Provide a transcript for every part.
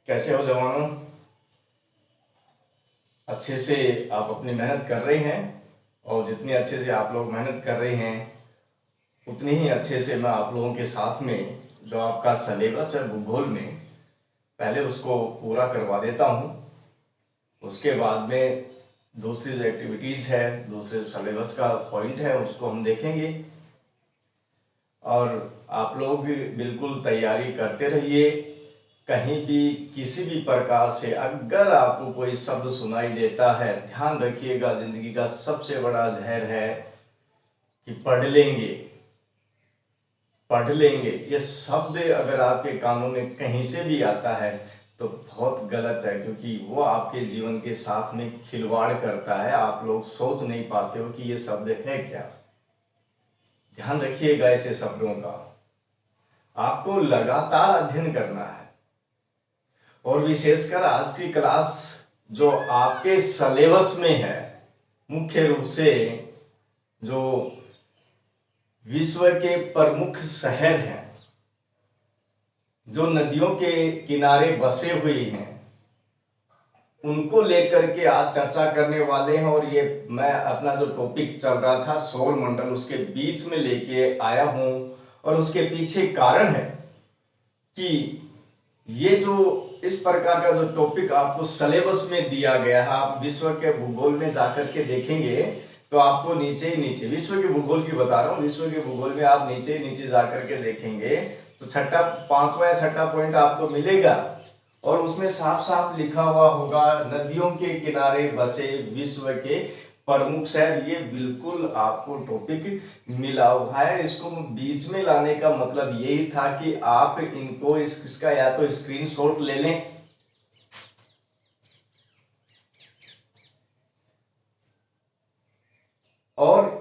कैसे हो जवानों? अच्छे से आप अपनी मेहनत कर रहे हैं और जितनी अच्छे से आप लोग मेहनत कर रहे हैं उतनी ही अच्छे से मैं आप लोगों के साथ में जो आपका सिलेबस है भूगोल में पहले उसको पूरा करवा देता हूँ। उसके बाद में दूसरी जो एक्टिविटीज़ है, दूसरे सिलेबस का पॉइंट है, उसको हम देखेंगे। और आप लोग भी बिल्कुल तैयारी करते रहिए। कहीं भी किसी भी प्रकार से अगर आपको कोई शब्द सुनाई देता है, ध्यान रखिएगा, जिंदगी का सबसे बड़ा जहर है कि पढ़ लेंगे पढ़ लेंगे। ये शब्द अगर आपके कानों में कहीं से भी आता है तो बहुत गलत है, क्योंकि वो आपके जीवन के साथ में खिलवाड़ करता है। आप लोग सोच नहीं पाते हो कि ये शब्द है क्या। ध्यान रखिएगा ऐसे शब्दों का। आपको लगातार अध्ययन करना है और विशेषकर आज की क्लास जो आपके सिलेबस में है, मुख्य रूप से जो विश्व के प्रमुख शहर हैं, जो नदियों के किनारे बसे हुए हैं, उनको लेकर के आज चर्चा करने वाले हैं। और ये मैं अपना जो टॉपिक चल रहा था सौर मंडल, उसके बीच में लेके आया हूं। और उसके पीछे कारण है कि ये जो इस प्रकार का जो टॉपिक आपको सिलेबस में दिया गया है, आप विश्व के भूगोल में जाकर के देखेंगे तो आपको नीचे ही नीचे, विश्व के भूगोल की बता रहा हूँ, विश्व के भूगोल में आप नीचे ही नीचे जाकर के देखेंगे तो पांचवा या छठा पॉइंट आपको मिलेगा और उसमें साफ साफ लिखा हुआ होगा नदियों के किनारे बसे विश्व के प्रमुख शहर। ये बिल्कुल आपको टॉपिक मिला हुआ है। इसको बीच में लाने का मतलब यही था कि आप इनको इसका या तो स्क्रीनशॉट ले लें और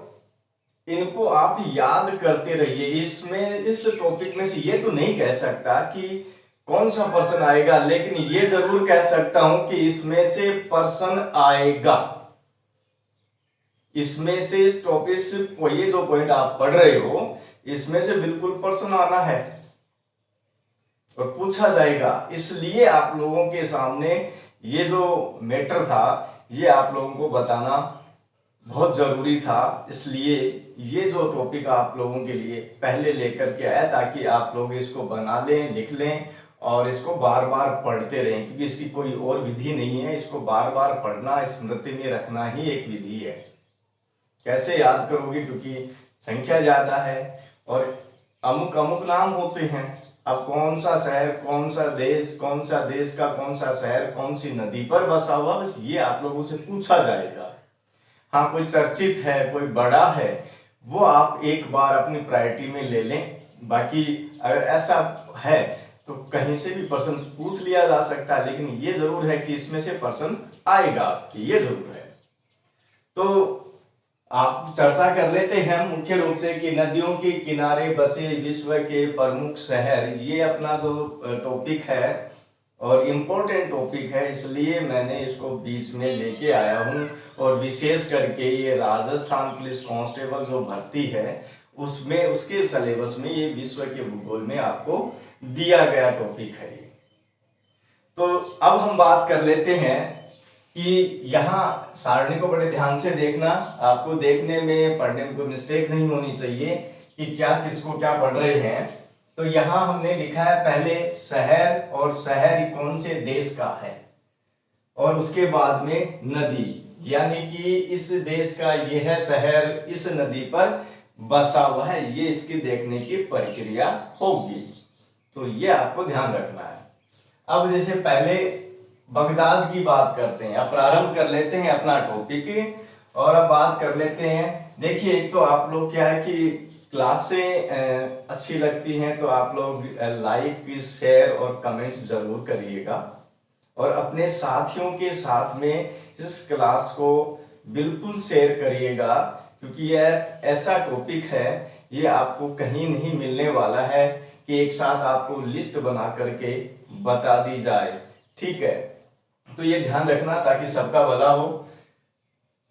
इनको आप याद करते रहिए। इसमें इस टॉपिक में से ये तो नहीं कह सकता कि कौन सा पर्सन आएगा, लेकिन ये जरूर कह सकता हूं कि इसमें से पर्सन आएगा। इसमें से इस टॉपिक से ये जो पॉइंट आप पढ़ रहे हो, इसमें से बिल्कुल पर्सन आना है और पूछा जाएगा। इसलिए आप लोगों के सामने ये जो मैटर था ये आप लोगों को बताना बहुत जरूरी था। इसलिए ये जो टॉपिक आप लोगों के लिए पहले लेकर के आया ताकि आप लोग इसको बना लें, लिख लें और इसको बार बार पढ़ते रहें, क्योंकि इसकी कोई और विधि नहीं है। इसको बार बार पढ़ना, स्मृति में रखना ही एक विधि है। कैसे याद करोगे, क्योंकि संख्या ज्यादा है और अमुक अमुक नाम होते हैं। अब कौन सा शहर, कौन सा देश, कौन सा देश का कौन सा शहर कौन सी नदी पर बसा हुआ, बस ये आप लोगों से पूछा जाएगा। हाँ, कोई चर्चित है, कोई बड़ा है, वो आप एक बार अपनी प्रायोरिटी में ले लें। बाकी अगर ऐसा है तो कहीं से भी पर्सन पूछ लिया जा सकता है, लेकिन ये जरूर है कि इसमें से पर्सन आएगा आपकी, ये जरूर है। तो आप चर्चा कर लेते हैं मुख्य रूप से कि नदियों के किनारे बसे विश्व के प्रमुख शहर, ये अपना जो टॉपिक है और इम्पोर्टेंट टॉपिक है, इसलिए मैंने इसको बीच में लेके आया हूं। और विशेष करके ये राजस्थान पुलिस कांस्टेबल जो भर्ती है उसमें, उसके सिलेबस में ये विश्व के भूगोल में आपको दिया गया टॉपिक है। तो अब हम बात कर लेते हैं कि यहाँ सारणी को बड़े ध्यान से देखना। आपको देखने में, पढ़ने में कोई मिस्टेक नहीं होनी चाहिए कि क्या किसको क्या पढ़ रहे हैं। तो यहाँ हमने लिखा है पहले शहर, और शहर कौन से देश का है, और उसके बाद में नदी, यानी कि इस देश का ये है शहर, इस नदी पर बसा हुआ है, ये इसकी देखने की प्रक्रिया होगी। तो ये आपको ध्यान रखना है। अब जैसे पहले बगदाद की बात करते हैं, अब प्रारंभ कर लेते हैं अपना टॉपिक और अब बात कर लेते हैं। देखिए, एक तो आप लोग क्या है कि क्लास से अच्छी लगती हैं तो आप लोग लाइक, शेयर और कमेंट जरूर करिएगा और अपने साथियों के साथ में इस क्लास को बिल्कुल शेयर करिएगा, क्योंकि यह ऐसा टॉपिक है, ये आपको कहीं नहीं मिलने वाला है कि एक साथ आपको लिस्ट बना करके बता दी जाए। ठीक है, तो ये ध्यान रखना ताकि सबका भला हो।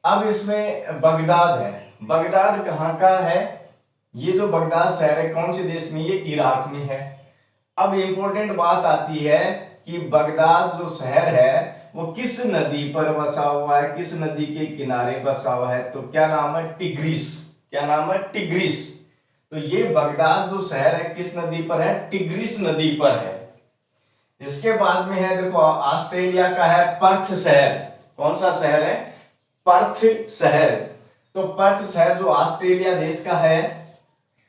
अब इसमें बगदाद है, बगदाद कहाँ का है? ये जो बगदाद शहर है कौन से देश में? ये इराक में है। अब इंपॉर्टेंट बात आती है कि बगदाद जो शहर है वो किस नदी पर बसा हुआ है, किस नदी के किनारे बसा हुआ है, तो क्या नाम है, टिग्रिस। क्या नाम है, टिग्रिस। तो ये बगदाद जो शहर है किस नदी पर है, टिग्रिस नदी पर है। इसके बाद में है देखो ऑस्ट्रेलिया का है पर्थ शहर। कौन सा शहर है, पर्थ शहर। तो पर्थ शहर जो ऑस्ट्रेलिया देश का है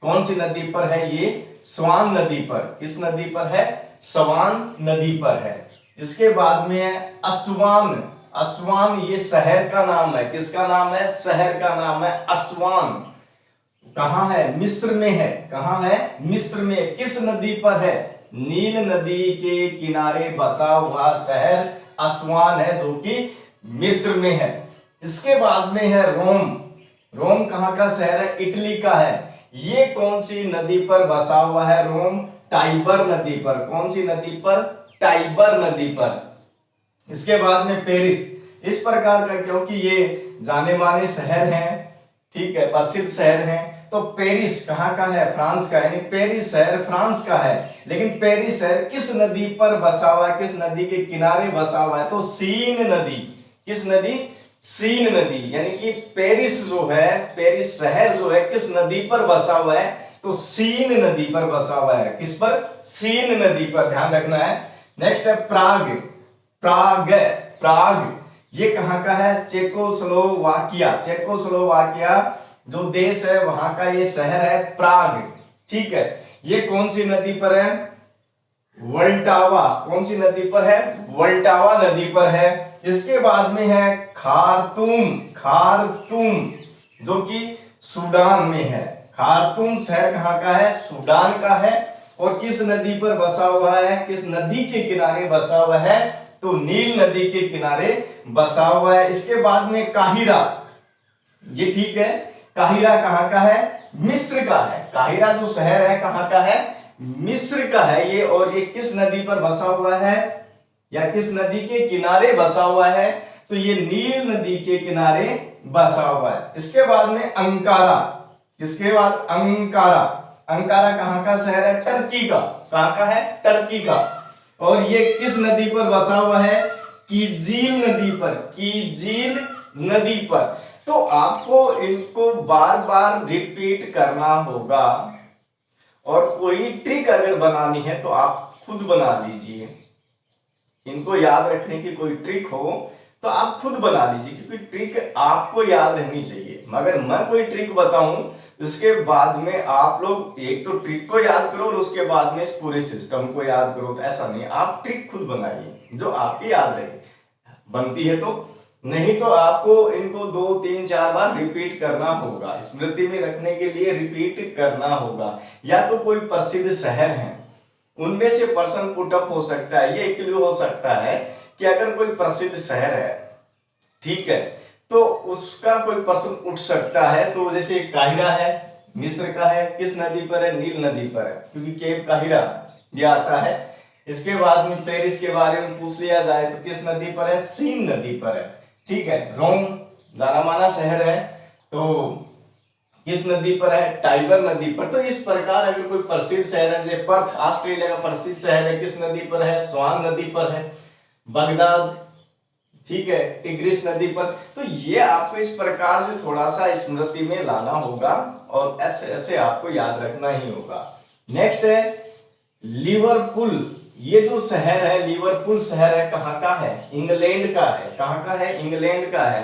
कौन सी नदी पर है, ये स्वान नदी पर। किस नदी पर है, स्वान नदी पर है। इसके बाद में है अस्वान। अस्वान ये शहर का नाम है, किसका नाम है, शहर का नाम है अस्वान। कहां है, मिस्र में है। कहां है, मिस्र में। किस नदी पर है, नील नदी के किनारे बसा हुआ शहर अस्वान है जो कि मिस्र में है। इसके बाद में है रोम। रोम कहां का शहर है, इटली का है। ये कौन सी नदी पर बसा हुआ है, रोम, टाइबर नदी पर। कौन सी नदी पर, टाइबर नदी पर। इसके बाद में पेरिस। इस प्रकार का, क्योंकि ये जाने माने शहर हैं, ठीक है, प्रसिद्ध शहर हैं, तो पेरिस कहाँ का है, फ्रांस का, यानी पेरिस शहर फ्रांस का है। लेकिन पेरिस शहर किस नदी पर बसा हुआ है, किस नदी के किनारे बसा हुआ है, तो सीन नदी। किस नदी, सीन नदी। यानी कि पेरिस जो है, पेरिस शहर जो है किस नदी पर बसा हुआ है, तो सीन नदी पर बसा हुआ है। किस पर, सीन नदी पर, ध्यान रखना है। नेक्स्ट है प्राग। प्राग, प्राग ये कहां का है, चेकोस्लोवाकिया। चेकोस्लोवाकिया जो देश है वहां का ये शहर है प्राग, ठीक है। ये कौन सी नदी पर है, वल्टावा। कौन सी नदी पर है, वल्टावा नदी पर है। इसके बाद में है खार्तूम। खार्तूम जो कि सूडान में है। खार्तूम शहर कहां का है, सूडान का है। और किस नदी पर बसा हुआ है, किस नदी के किनारे बसा हुआ है, तो नील नदी के किनारे बसा हुआ है। इसके बाद में काहिरा, ये ठीक है, काहिरा कहां का है, मिस्र का है। काहिरा जो शहर है कहां का है, मिस्र का है ये। और ये किस नदी पर बसा हुआ है, या किस नदी के किनारे बसा हुआ है, तो ये नील नदी के किनारे बसा हुआ है। इसके बाद में अंकारा। इसके बाद अंकारा। अंकारा कहां का शहर है, टर्की का। कहां का है, टर्की का। और ये किस नदी पर बसा हुआ है, कीजील नदी पर। कीजील नदी पर। तो आपको इनको बार बार रिपीट करना होगा, और कोई ट्रिक अगर बनानी है तो आप खुद बना लीजिए। इनको याद रखने की कोई ट्रिक हो तो आप खुद बना लीजिए, क्योंकि ट्रिक आपको याद रहनी चाहिए। मगर मैं कोई ट्रिक बताऊं उसके बाद में आप लोग एक तो ट्रिक को याद करो और उसके बाद में इस पूरे सिस्टम को याद करो, तो ऐसा नहीं। आप ट्रिक खुद बनाइए जो आपकी याद रहे, बनती है तो। नहीं तो आपको इनको 2 3 4 बार रिपीट करना होगा, स्मृति में रखने के लिए रिपीट करना होगा। या तो कोई प्रसिद्ध शहर है उनमें से पर्सन पुटअप हो सकता है। ये क्लू हो सकता है कि अगर कोई प्रसिद्ध शहर है, ठीक है, तो उसका कोई पर्सन उठ सकता है। तो जैसे काहिरा है, मिस्र का है, किस नदी पर है, नील नदी पर है, क्योंकि केप काहिरा ये आता है। इसके बाद में पेरिस के बारे में पूछ लिया जाए तो किस नदी पर है, सीन नदी पर है, ठीक है। रोम जाना माना शहर है, तो किस नदी पर है, टाइबर नदी पर। तो इस प्रकार अगर कोई प्रसिद्ध शहर है, जैसे पर्थ ऑस्ट्रेलिया का प्रसिद्ध शहर है, किस नदी पर है, स्वान नदी पर है। बगदाद, ठीक है, टिग्रिस नदी पर। तो ये आपको इस प्रकार से थोड़ा सा स्मृति में लाना होगा, और ऐसे ऐसे आपको याद रखना ही होगा। नेक्स्ट है लिवरपूल। ये जो शहर है, लिवरपूल शहर है, कहाँ का है, इंग्लैंड का है। कहाँ का है, इंग्लैंड का है।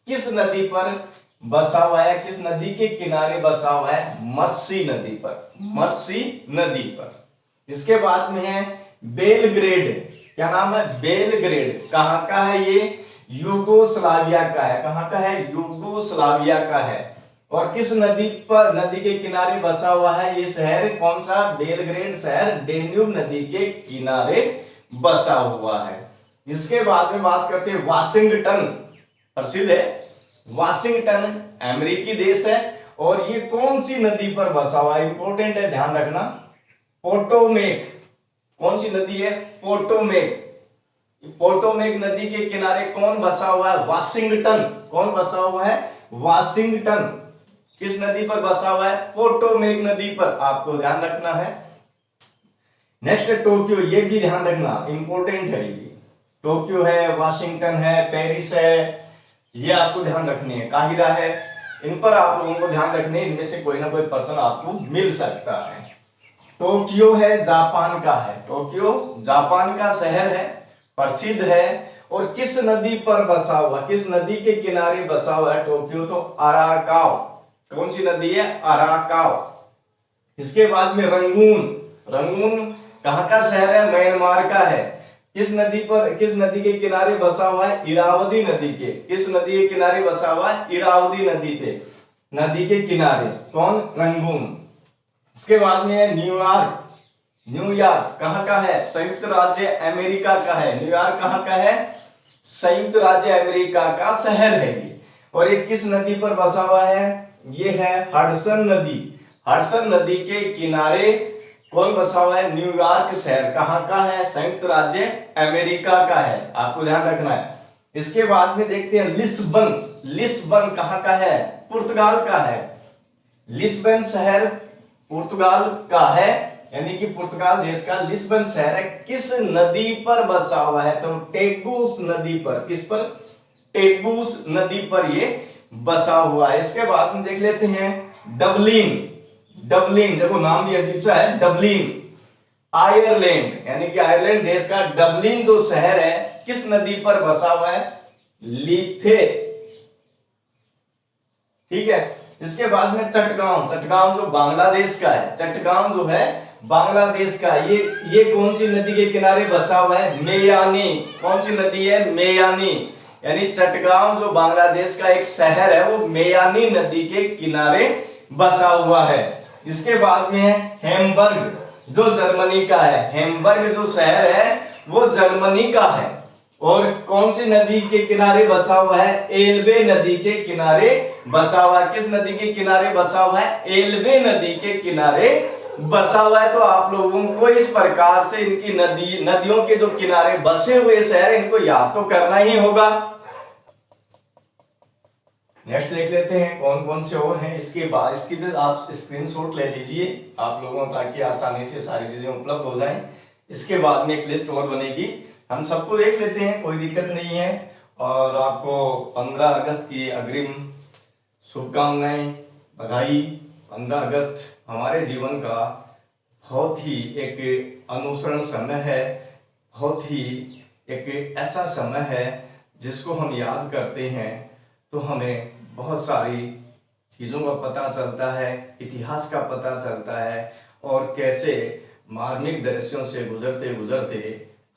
किस नदी पर बसा हुआ है, किस नदी के किनारे बसा हुआ है, मर्सी नदी पर। मर्सी नदी पर। इसके बाद में है बेलग्रेड। क्या नाम है, बेलग्रेड। कहां का है ये, यूगोस्लाविया का है। कहां का है, यूगोस्लाविया का है। और किस नदी पर, नदी के किनारे बसा हुआ है ये शहर, कौन सा, बेलग्रेड शहर डेन्यूब नदी के किनारे बसा हुआ है। इसके बाद में बात करते हैं वाशिंगटन, प्रसिद्ध है वाशिंगटन, अमेरिकी देश है। और ये कौन सी नदी पर बसा हुआ है, इंपॉर्टेंट है, ध्यान रखना, पोटोमेक। कौन सी नदी है, पोटोमेक। पोटोमेक नदी के किनारे कौन बसा हुआ है, वाशिंगटन। कौन बसा हुआ है, वाशिंगटन। किस नदी पर बसा हुआ है, पोटोमेक नदी पर, आपको ध्यान रखना है। नेक्स्ट है टोक्यो, ये भी ध्यान रखना, इंपॉर्टेंट है ये। टोक्यो है, वाशिंगटन है, पेरिस है, ये आपको ध्यान रखनी है, काहिरा है, इन पर आप लोगों को ध्यान रखने, इनमें से कोई ना कोई पर्सन आपको मिल सकता है। टोक्यो है जापान का है, टोक्यो जापान का शहर है, प्रसिद्ध है, और किस नदी पर बसा हुआ, किस नदी के किनारे बसा हुआ है टोक्यो? तो अराकाव। कौन सी नदी है? अराकाव। इसके बाद में रंगून, रंगून कहाँ का शहर है? म्यांमार का है। किस नदी पर, किस नदी के किनारे बसा हुआ है? इरावदी नदी के। किस नदी के किनारे बसा हुआ है? इरावदी नदी पे, नदी के किनारे। कौन? रंगून। इसके बाद में है न्यूयॉर्क, न्यूयॉर्क कहाँ का है? संयुक्त राज्य अमेरिका का है। न्यूयॉर्क कहाँ का है? संयुक्त राज्य अमेरिका का शहर है ये। और ये किस नदी पर बसा हुआ है? ये है हडसन नदी। हडसन नदी के किनारे कौन बसा हुआ है? न्यूयॉर्क शहर कहाँ का है? संयुक्त राज्य अमेरिका का है, आपको ध्यान रखना है। इसके बाद में देखते हैं लिस्बन, लिस्बन कहाँ का है? पुर्तगाल का है। लिस्बन शहर पुर्तगाल का है, यानी कि पुर्तगाल देश का लिस्बन शहर है। किस नदी पर बसा हुआ है? तो टेगुस नदी पर। किस पर? टेगुस नदी पर ये बसा हुआ है। इसके बाद में देख लेते हैं डबलिन, डबलिन देखो नाम भी अजीब सा है, डबलिन आयरलैंड, यानी कि आयरलैंड देश का डबलिन जो शहर है किस नदी पर बसा हुआ है? लीफे। ठीक है। इसके बाद में चटगांव, चटगांव जो बांग्लादेश का है, चटगांव जो है बांग्लादेश का, ये कौन सी नदी के किनारे बसा हुआ है? मेयानी। कौन सी नदी है? मेयानी। यानी चटगांव जो बांग्लादेश का एक शहर है वो मेयानी नदी के किनारे बसा हुआ है। इसके बाद में है हैम्बर्ग जो जर्मनी का है। हैम्बर्ग जो शहर है वो जर्मनी का है, और कौन सी नदी के किनारे बसा हुआ है? एल्बे नदी के किनारे बसा हुआ है। किस नदी के किनारे बसा हुआ है? एल्बे नदी के किनारे बसा हुआ है। तो आप लोगों को इस प्रकार से इनकी नदियों के जो किनारे बसे हुए शहर इनको याद तो करना ही होगा। नेक्स्ट देख लेते हैं कौन कौन से और हैं। इसके बाद इसकी भी आप स्क्रीनशॉट ले लीजिए आप लोगों, ताकि आसानी से सारी चीजें उपलब्ध हो जाएं। इसके बाद में एक लिस्ट और बनेगी, हम सबको देख लेते हैं, कोई दिक्कत नहीं है। और आपको 15 अगस्त की अग्रिम शुभकामनाएं, बधाई। 15 अगस्त हमारे जीवन का बहुत ही एक अनुसरण समय है, बहुत ही एक ऐसा समय है जिसको हम याद करते हैं तो हमें बहुत सारी चीज़ों का पता चलता है, इतिहास का पता चलता है, और कैसे मार्मिक दृश्यों से गुजरते गुजरते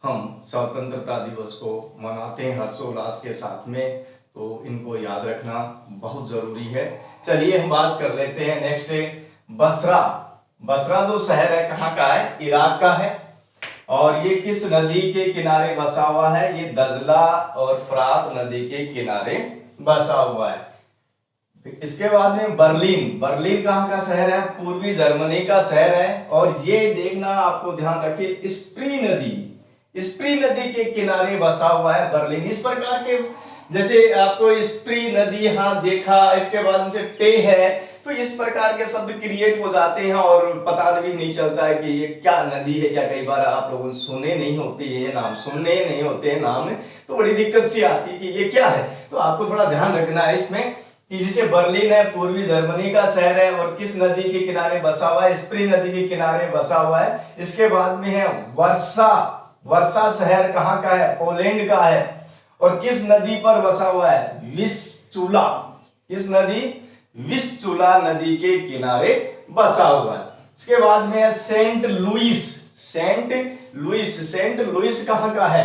हम स्वतंत्रता दिवस को मनाते हैं हर्षोल्लास के साथ में। तो इनको याद रखना बहुत ज़रूरी है। चलिए हम बात कर लेते हैं नेक्स्ट बसरा। बसरा जो शहर है कहाँ का है? इराक का है। और ये किस नदी के किनारे बसा हुआ है? ये दजला और फरात नदी के किनारे बसा हुआ है। इसके बाद में बर्लिन, बर्लिन कहाँ का शहर है? पूर्वी जर्मनी का शहर है। और ये देखना आपको ध्यान रखिए, स्प्री नदी, स्प्री नदी के किनारे बसा हुआ है बर्लिन। इस प्रकार के जैसे आपको स्प्री नदी यहाँ देखा, इसके बाद उनसे टे है, तो इस प्रकार के शब्द क्रिएट हो जाते हैं और पता भी नहीं चलता है कि ये क्या नदी है। क्या कई बार आप लोगों ने सुने नहीं होते ये नाम, सुनने नहीं होते हैं नाम, तो बड़ी दिक्कत सी आती है कि ये क्या है। तो आपको थोड़ा ध्यान रखना है इसमें कि जैसे बर्लिन है पूर्वी जर्मनी का शहर है और किस नदी के किनारे बसा हुआ है? स्प्री नदी के किनारे बसा हुआ है। इसके बाद में है वर्षा, वर्षा शहर कहाँ का है? पोलैंड का है। और किस नदी पर बसा हुआ है? विस्चुला। किस नदी? विस्चुला नदी के किनारे बसा हुआ है। इसके बाद में है Saint Louis, Saint Louis, Saint Louis कहाँ का है?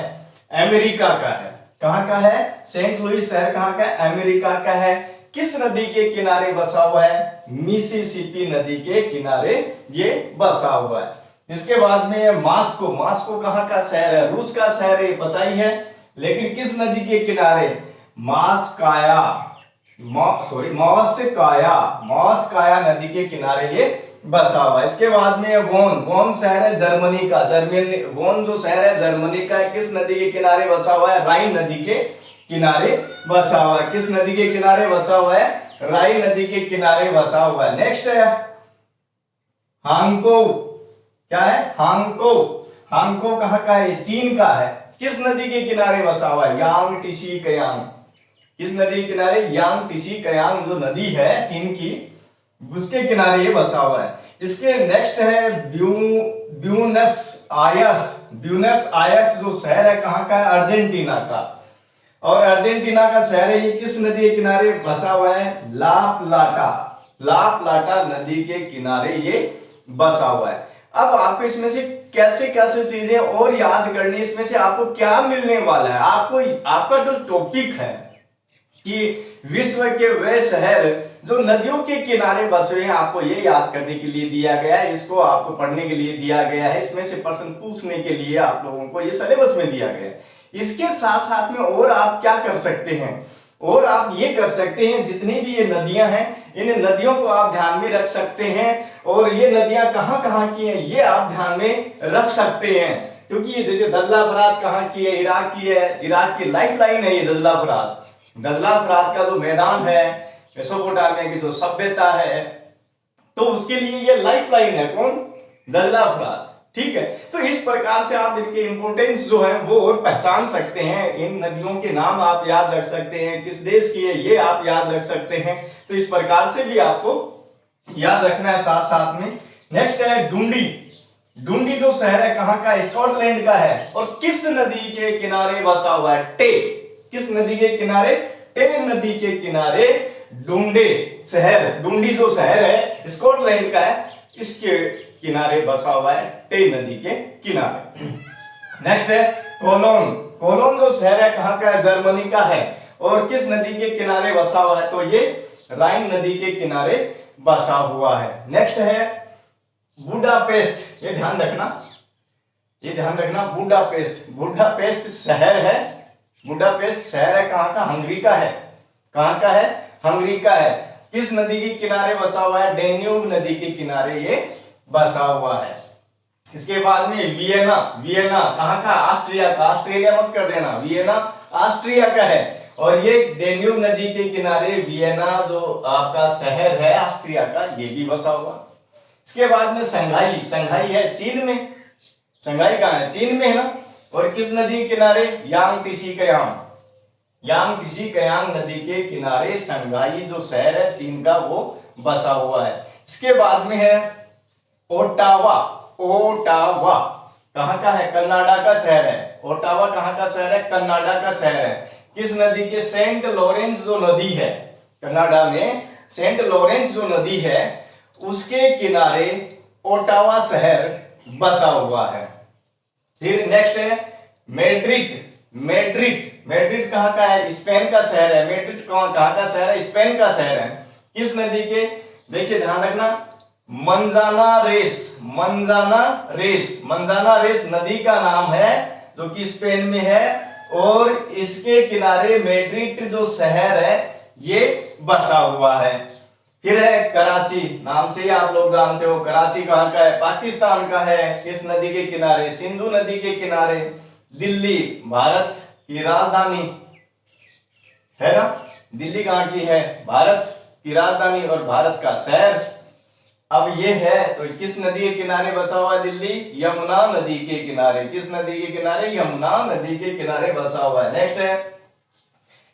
अमेरिका का है। कहाँ का है? सेंट लुइस शहर कहाँ का है? अमेरिका का है। किस नदी के किनारे बसा हुआ है? मिसिसिपी नदी के किनारे ये बसा हुआ है। इसके बाद में है मास्को, मास्को कहाँ का शहर है? रूस का शहर है, पता ही है, लेकिन किस नदी के किनारे? मास्काया, मॉस्काया नदी के किनारे ये बसा हुआ है। इसके बाद में वोन, वोन शहर है जर्मनी का, जर्मनी, वोन जो शहर है जर्मनी का है। किस नदी के किनारे बसा हुआ है? राइन नदी के किनारे बसा हुआ है। किस नदी के किनारे बसा हुआ है? राइन नदी के किनारे बसा हुआ है। नेक्स्ट है हांगकांग, क्या है? हांगको। हांगको कहाँ का है? चीन का है। किस नदी के किनारे बसा हुआ है? यांग टिशी कयांग। किस नदी के किनारे? यांग टिशी कयांग जो नदी है चीन की, उसके किनारे ये बसा हुआ है। इसके नेक्स्ट है ब्यूनस आयर्स। ब्यूनस आयर्स जो शहर है कहाँ का है? अर्जेंटीना का। और अर्जेंटीना का शहर है, ये किस नदी के किनारे बसा हुआ है? ला प्लाटा। ला प्लाटा नदी के किनारे ये बसा हुआ है। अब आपको इसमें से कैसे कैसे चीजें और याद करनी, इसमें से आपको क्या मिलने वाला है? आपको आपका जो टॉपिक है कि विश्व के वे शहर जो नदियों के किनारे बसे हुए हैं, आपको ये याद करने के लिए दिया गया है, इसको आपको पढ़ने के लिए दिया गया है, इसमें से प्रश्न पूछने के लिए आप लोगों को ये सिलेबस में दिया गया है। इसके साथ साथ में और आप क्या कर सकते हैं? और आप ये कर सकते हैं, जितनी भी ये नदियां हैं इन नदियों को आप ध्यान में रख सकते हैं, और ये नदियां कहां कहां की हैं ये आप ध्यान में रख सकते हैं। क्योंकि ये जैसे दजला फरात कहां की है? इराक की है। इराक की लाइफ लाइन है ये दजला फरात। दजला फरात का जो मैदान है, मेसोपोटामिया की जो सभ्यता है, तो उसके लिए ये लाइफ लाइन है। कौन? दजला फरात। ठीक है, तो इस प्रकार से आप इनके इंपोर्टेंस जो है वो और पहचान सकते हैं। इन नदियों के नाम आप याद रख सकते हैं, किस देश की है ये आप याद रख सकते हैं। तो इस प्रकार से भी आपको याद रखना है साथ साथ में। नेक्स्ट है डुंडी। डुंडी जो शहर है कहां का? स्कॉटलैंड का है। और किस नदी के किनारे बसा हुआ है? टे। किस नदी के किनारे? टे नदी के किनारे डुंडे शहर, डुंडी जो शहर है स्कॉटलैंड का है, इसके किनारे बसा हुआ है, टे नदी के किनारे। नेक्स्ट है कोलोन। कोलोन जो शहर है कहां का है? जर्मनी का है। और किस नदी के किनारे बसा हुआ है? तो ये राइन नदी के किनारे बसा हुआ है। नेक्स्ट है बुडापेस्ट। ये ध्यान रखना, ये ध्यान रखना, बुडापेस्ट। बुडापेस्ट शहर है, बुडापेस्ट शहर है कहां का? हंगरी का है। कहां का है? हंगरी का है। किस नदी के किनारे बसा हुआ है? डेन्यूब नदी के किनारे ये बसा हुआ है। इसके बाद में वियना। वियना कहां का? ऑस्ट्रिया का। ऑस्ट्रेलिया मत कर देना, वियना ऑस्ट्रिया का है। और ये डेन्यूब नदी के किनारे वियना जो आपका शहर है ऑस्ट्रिया का, ये भी बसा हुआ। इसके बाद में संघाई। संघाई है चीन में। संघाई कहां है? चीन में है ना। और किस नदी के किनारे? यांग टिशी कयांग। यांग टिशी कयांग नदी के किनारे संघाई जो शहर है चीन का वो बसा हुआ है। इसके बाद में है ओटावा। ओटावा कहां का है? कनाडा का शहर है। ओटावा कहां का शहर है? कनाडा का शहर है। किस नदी के? सेंट लॉरेंस जो नदी है कनाडा में, सेंट लॉरेंस जो नदी है उसके किनारे ओटावा शहर बसा हुआ है। फिर नेक्स्ट है मैड्रिड। मैड्रिड। मैड्रिड कहां का है? स्पेन का शहर है। मैड्रिड कहां का शहर है? स्पेन का शहर है। किस नदी के? देखिए ध्यान रखना, मंजाना रेस। मंजाना रेस। मंजाना रेस नदी का नाम है जो कि स्पेन में है, और इसके किनारे मैड्रिड जो शहर है ये बसा हुआ है। फिर है कराची। नाम से ही आप लोग जानते हो कराची कहां का है? पाकिस्तान का है। किस नदी के किनारे? सिंधु नदी के किनारे। दिल्ली भारत की राजधानी है ना। दिल्ली कहां की है? भारत की राजधानी और भारत का शहर। अब ये है तो किस नदी के किनारे बसा हुआ है दिल्ली? यमुना नदी के किनारे। किस नदी के किनारे? यमुना नदी के किनारे बसा हुआ है। नेक्स्ट है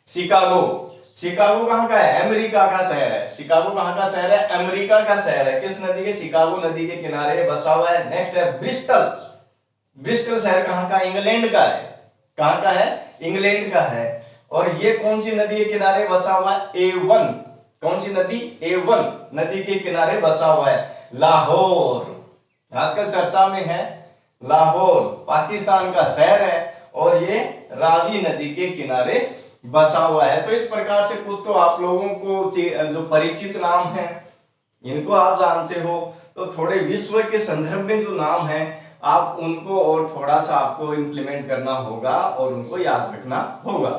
शिकागो। शिकागो कहां का है? अमेरिका का शहर है। शिकागो कहां का शहर है? अमेरिका का शहर है। किस नदी के? शिकागो नदी के किनारे बसा हुआ है। नेक्स्ट है ब्रिस्टल। ब्रिस्टल शहर कहां का? इंग्लैंड का है। कहां का है? इंग्लैंड का है। और ये कौन सी नदी के किनारे बसा हुआ है? एवन। कौन सी नदी? एवन नदी के किनारे बसा हुआ है। लाहौर आजकल चर्चा में है। लाहौर पाकिस्तान का शहर है और ये रावी नदी के किनारे बसा हुआ है। तो इस प्रकार से कुछ तो आप लोगों को जो परिचित नाम है इनको आप जानते हो, तो थोड़े विश्व के संदर्भ में जो नाम है आप उनको और थोड़ा सा आपको इंप्लीमेंट करना होगा और उनको याद रखना होगा।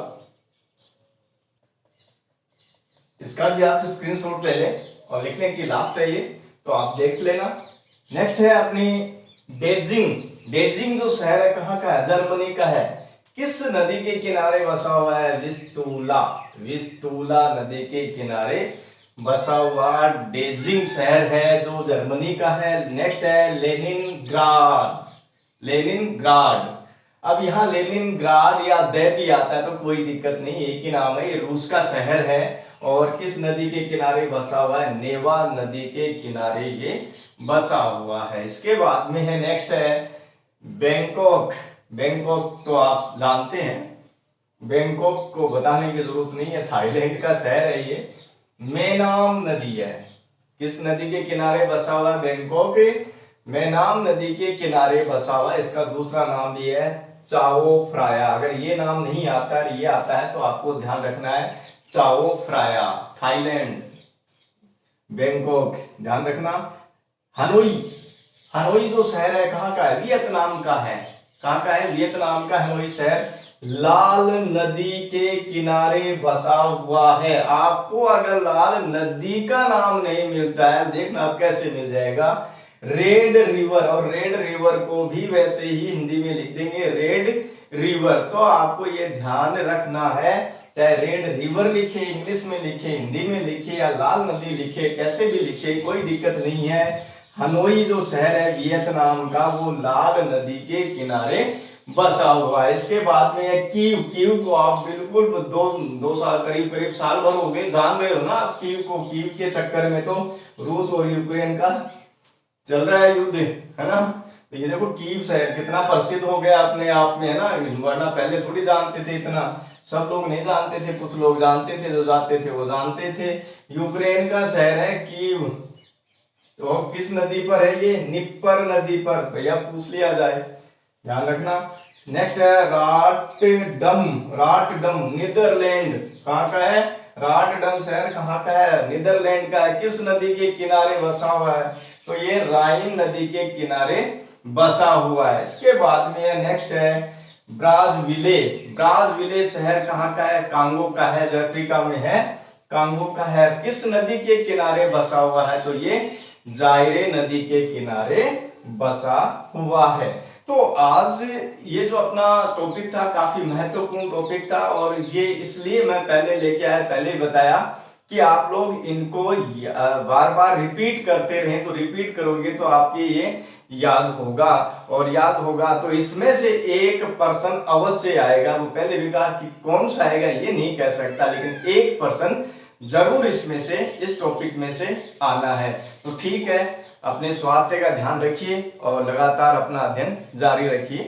इसका भी आप स्क्रीनशॉट ले लें और लिख लें कि लास्ट है ये, तो आप देख लेना। नेक्स्ट है अपनी डेजिंग। डेजिंग जो शहर है कहाँ का है? जर्मनी का है। किस नदी के किनारे बसा हुआ है? विस्टूला। विस्टूला नदी के किनारे बसा हुआ डेजिंग शहर है जो जर्मनी का है। नेक्स्ट है लेनिनग्राड। लेनिनग्राड, अब यहाँ लेनिनग्राड या दे भी आता है तो कोई दिक्कत नहीं, एक ही नाम है। ये रूस का शहर है और किस नदी के किनारे बसा हुआ है? नेवा नदी के किनारे ये बसा हुआ है। इसके बाद में है नेक्स्ट है बैंकॉक। बैंकॉक तो आप जानते हैं, बैंकॉक को बताने की जरूरत नहीं है, थाईलैंड का शहर है ये। मेनाम नदी है, किस नदी के किनारे बसा हुआ है? बैंकॉक मेनाम नदी के किनारे बसा हुआ। इसका दूसरा नाम भी है चाओ फ्राया। अगर ये नाम नहीं आता है, ये आता है तो आपको ध्यान रखना है चाओ फ्राया, थाईलैंड। बैंकॉक ध्यान रखना। हनोई, हनोई जो शहर है कहाँ का है? वियतनाम का है। कहाँ का है? वियतनाम का हनोई शहर लाल नदी के किनारे बसा हुआ है। आपको अगर लाल नदी का नाम नहीं मिलता है, देखना आप कैसे मिल जाएगा, रेड रिवर। और रेड रिवर को भी वैसे ही हिंदी में लिख देंगे रेड रिवर। तो आपको ये ध्यान रखना है, चाहे रेड रिवर लिखे, इंग्लिश में लिखे, हिंदी में लिखे या लाल नदी लिखे, कैसे भी लिखे कोई दिक्कत नहीं है। हनोई जो शहर है वियतनाम का, वो लाल नदी के किनारे बसा हुआ है। इसके बाद में है कीव। कीव को आप बिल्कुल दो साल करीब साल भर हो गए जान रहे हो ना आप कीव को। कीव के चक्कर में तो रूस और यूक्रेन का चल रहा है युद्ध, है ना। तो ये देखो कीव शहर कितना प्रसिद्ध हो गया अपने आप में, है ना। वरना पहले थोड़ी जानते थे इतना, सब लोग नहीं जानते थे, कुछ लोग जानते थे, जो जाते थे वो जानते थे। यूक्रेन का शहर है कीव। तो किस नदी पर है ये? निप्पर नदी पर। भैया पूछ लिया जाए, ध्यान रखना। नेक्स्ट है राटडम। राटडम नीदरलैंड। कहाँ का है? राटडम शहर कहाँ का है? नीदरलैंड का है। किस नदी के किनारे बसा हुआ है? तो ये राइन नदी के किनारे बसा हुआ है। इसके बाद में नेक्स्ट है ब्राज़विले। ब्राज़विले शहर कहाँ का है? कांगो का है, जो अफ्रीका में है, कांगो का है। किस नदी के किनारे बसा हुआ है? तो ये जायरे नदी के किनारे बसा हुआ है। तो आज ये जो अपना टॉपिक था काफी महत्वपूर्ण टॉपिक था, और ये इसलिए मैं पहले लेके आया, पहले बताया कि आप लोग इनको बार बार रिपीट करते रहें। तो रिपीट करोगे तो आपके ये याद होगा, और याद होगा तो इसमें से एक पर्सन अवश्य आएगा। वो पहले भी कहा कि कौन सा आएगा ये नहीं कह सकता, लेकिन एक पर्सन जरूर इसमें से, इस टॉपिक में से आना है। तो ठीक है, अपने स्वास्थ्य का ध्यान रखिए और लगातार अपना अध्ययन जारी रखिए।